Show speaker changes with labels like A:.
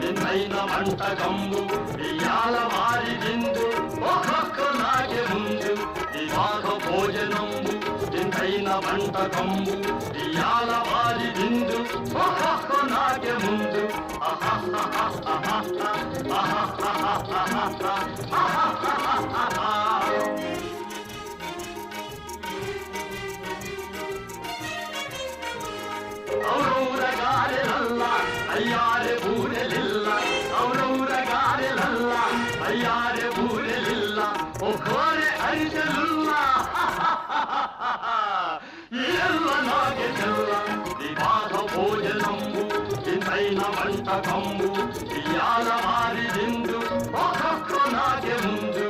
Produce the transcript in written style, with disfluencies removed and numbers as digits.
A: వింతైన వంటకంబు ఇయాల వారి విందు ఒక్కొక్క నాకే ముందు వివాహ భోజనంబు వింతైన వంటకంబు ఇయాల వారి విందు ఒక్కొక్క నాకే ముందు ఔరౌరగారెలల్ల అయ్యారె బూరెలిల్ల ఔరౌరగారెలల్ల అయ్యారె బూరెలిల్ల ఒక్కోరె అరిసెలుల్ల ఎల్ల నాగే చెల్ల వివాహ భోజనంబు వింతైన వంటకంబు ఇయాల వారి విందు ఒక్కొక్క నాగే ముందు